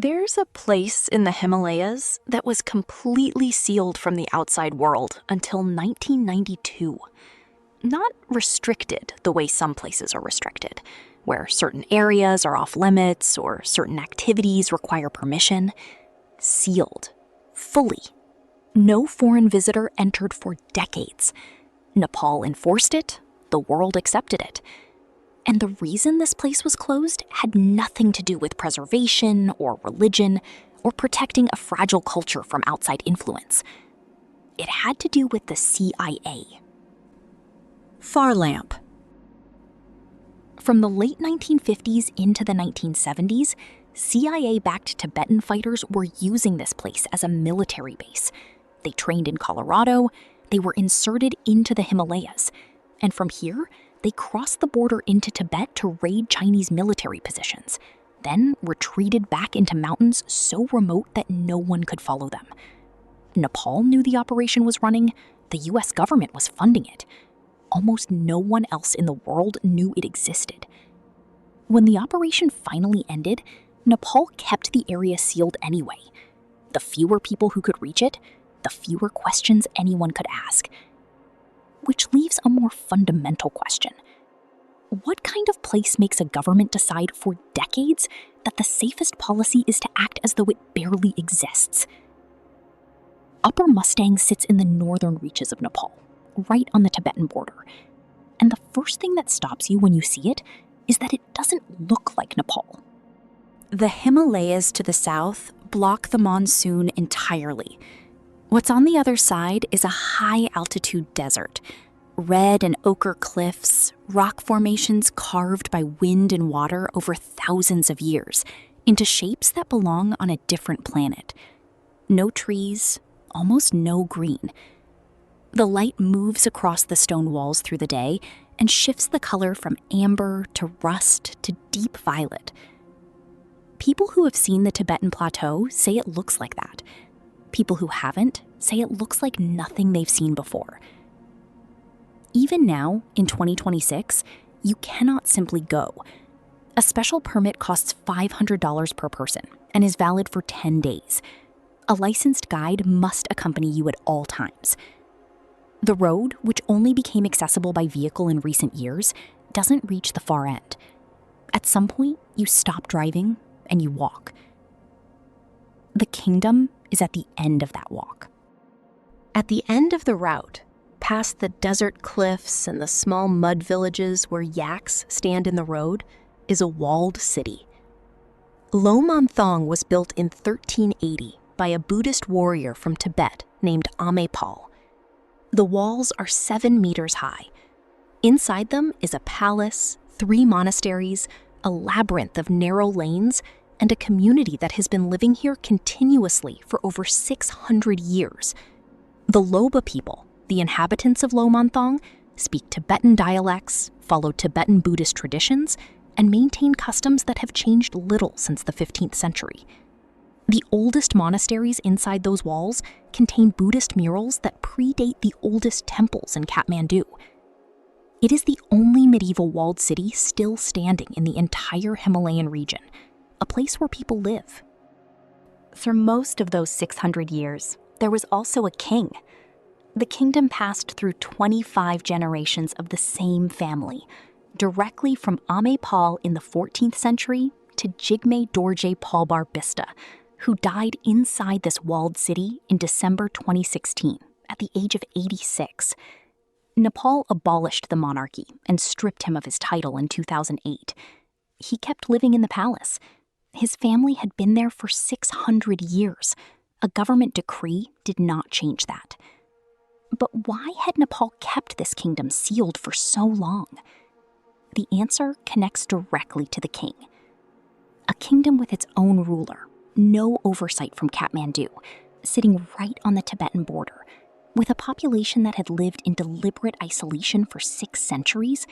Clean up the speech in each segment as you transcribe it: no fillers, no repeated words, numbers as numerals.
There's a place in the Himalayas that was completely sealed from the outside world until 1992. Not restricted the way some places are restricted, where certain areas are off limits or certain activities require permission. Sealed. Fully. No foreign visitor entered for decades. Nepal enforced it, the world accepted it. And the reason this place was closed had nothing to do with preservation or religion or protecting a fragile culture from outside influence. It had to do with the CIA. Farlamp. From the late 1950s into the 1970s, CIA-backed Tibetan fighters were using this place as a military base. They trained in Colorado, they were inserted into the Himalayas, and from here, they crossed the border into Tibet to raid Chinese military positions, then retreated back into mountains so remote that no one could follow them. Nepal knew the operation was running, the US government was funding it. Almost no one else in the world knew it existed. When the operation finally ended, Nepal kept the area sealed anyway. The fewer people who could reach it, the fewer questions anyone could ask. Which leaves a more fundamental question. What kind of place makes a government decide for decades that the safest policy is to act as though it barely exists? Uppermustang sits in the northern reaches of Nepal, right on the Tibetan border. And the first thing that stops you when you see it is that it doesn't look like Nepal. The Himalayas to the south block the monsoon entirely. What's on the other side is a high-altitude desert. Red and ochre cliffs, rock formations carved by wind and water over thousands of years into shapes that belong on a different planet. No trees, almost no green. The light moves across the stone walls through the day and shifts the color from amber to rust to deep violet. People who have seen the Tibetan Plateau say it looks like that. People who haven't say it looks like nothing they've seen before. Even now, in 2026, you cannot simply go. A special permit costs $500 per person and is valid for 10 days. A licensed guide must accompany you at all times. The road, which only became accessible by vehicle in recent years, doesn't reach the far end. At some point, you stop driving and you walk. The kingdom is at the end of that walk. At the end of the route, past the desert cliffs and the small mud villages where yaks stand in the road, is a walled city. Lostplaces was built in 1380 by a Buddhist warrior from Tibet named Amepal. The walls are 7 meters high. Inside them is a palace, 3 monasteries, a labyrinth of narrow lanes, and a community that has been living here continuously for over 600 years. The Loba people, the inhabitants of Lostplaces, speak Tibetan dialects, follow Tibetan Buddhist traditions, and maintain customs that have changed little since the 15th century. The oldest monasteries inside those walls contain Buddhist murals that predate the oldest temples in Kathmandu. It is the only medieval walled city still standing in the entire Himalayan region, a place where people live. For most of those 600 years, there was also a king. The kingdom passed through 25 generations of the same family, directly from Amepal in the 14th century to Jigme Dorje Palbar Bista, who died inside this walled city in December 2016 at the age of 86. Nepal abolished the monarchy and stripped him of his title in 2008. He kept living in the palace. His family had been there for 600 years. A government decree did not change that. But why had Nepal kept this kingdom sealed for so long? The answer connects directly to the king. A kingdom with its own ruler, no oversight from Kathmandu, sitting right on the Tibetan border, with a population that had lived in deliberate isolation for 6 centuries.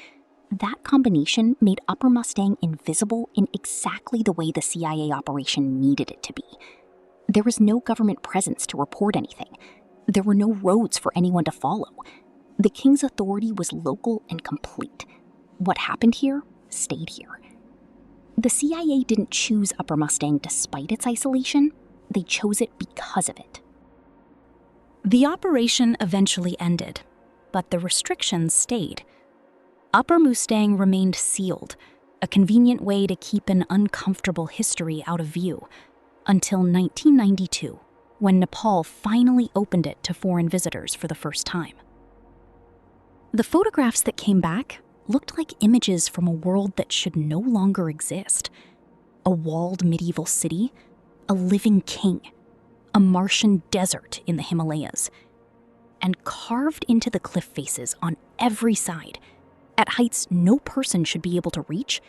That combination made Uppermustang invisible in exactly the way the CIA operation needed it to be. There was no government presence to report anything. There were no roads for anyone to follow. The king's authority was local and complete. What happened here stayed here. The CIA didn't choose Uppermustang despite its isolation, they chose it because of it. The operation eventually ended, but the restrictions stayed. Uppermustang remained sealed, a convenient way to keep an uncomfortable history out of view, until 1992, when Nepal finally opened it to foreign visitors for the first time. The photographs that came back looked like images from a world that should no longer exist. A walled medieval city, a living king, a Martian desert in the Himalayas, and carved into the cliff faces on every side, at heights no person should be able to reach,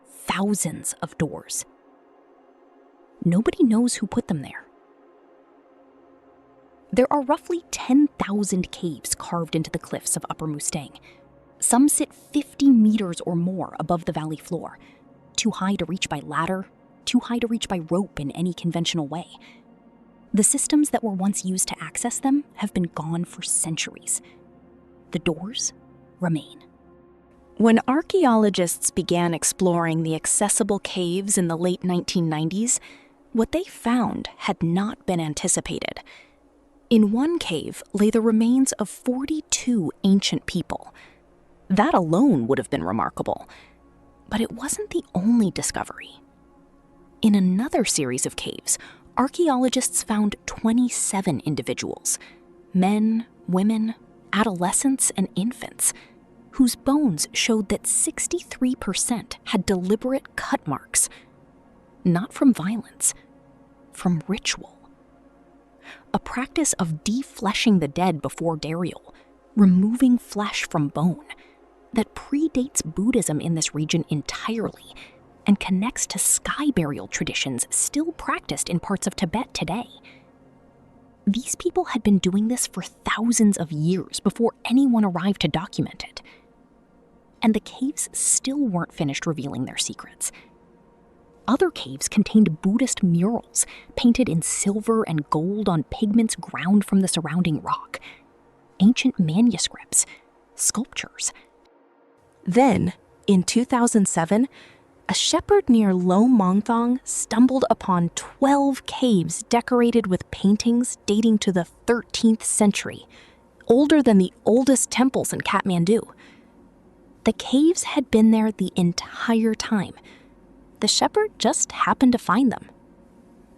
thousands of doors. Nobody knows who put them there. There are roughly 10,000 caves carved into the cliffs of Uppermustang. Some sit 50 meters or more above the valley floor, too high to reach by ladder, too high to reach by rope in any conventional way. The systems that were once used to access them have been gone for centuries. The doors remain. When archaeologists began exploring the accessible caves in the late 1990s, what they found had not been anticipated. In one cave lay the remains of 42 ancient people. That alone would have been remarkable, but it wasn't the only discovery. In another series of caves, archaeologists found 27 individuals, men, women, adolescents, and infants, whose bones showed that 63% had deliberate cut marks, not from violence, from ritual. A practice of defleshing the dead before burial, removing flesh from bone, that predates Buddhism in this region entirely and connects to sky burial traditions still practiced in parts of Tibet today. These people had been doing this for thousands of years before anyone arrived to document it. And the caves still weren't finished revealing their secrets. Other caves contained Buddhist murals painted in silver and gold on pigments ground from the surrounding rock, ancient manuscripts, sculptures. Then, in 2007, a shepherd near Lo Mongthong stumbled upon 12 caves decorated with paintings dating to the 13th century, older than the oldest temples in Kathmandu. The caves had been there the entire time. The shepherd just happened to find them.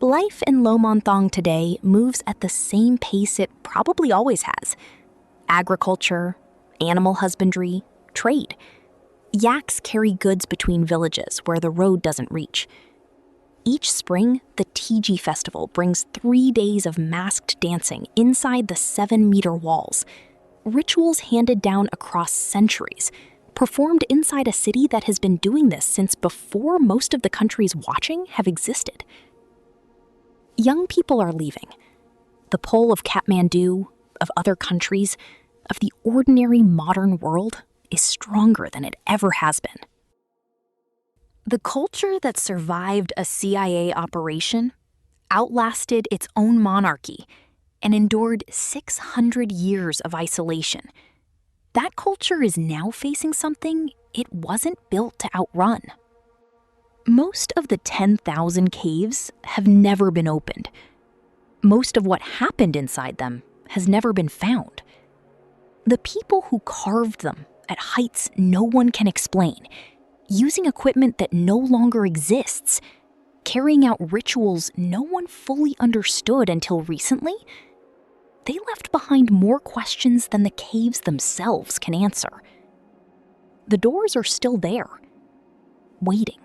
Life in Lo Mongthong today moves at the same pace it probably always has. Agriculture, animal husbandry, trade. Yaks carry goods between villages where the road doesn't reach. Each spring, the Tiji festival brings 3 days of masked dancing inside the 7-meter walls. Rituals handed down across centuries, performed inside a city that has been doing this since before most of the countries watching have existed. Young people are leaving. The pull of Kathmandu, of other countries, of the ordinary modern world is stronger than it ever has been. The culture that survived a CIA operation outlasted its own monarchy and endured 600 years of isolation. That culture is now facing something it wasn't built to outrun. Most of the 10,000 caves have never been opened. Most of what happened inside them has never been found. The people who carved them at heights no one can explain, using equipment that no longer exists, carrying out rituals no one fully understood until recently, they left behind more questions than the caves themselves can answer. The doors are still there, waiting.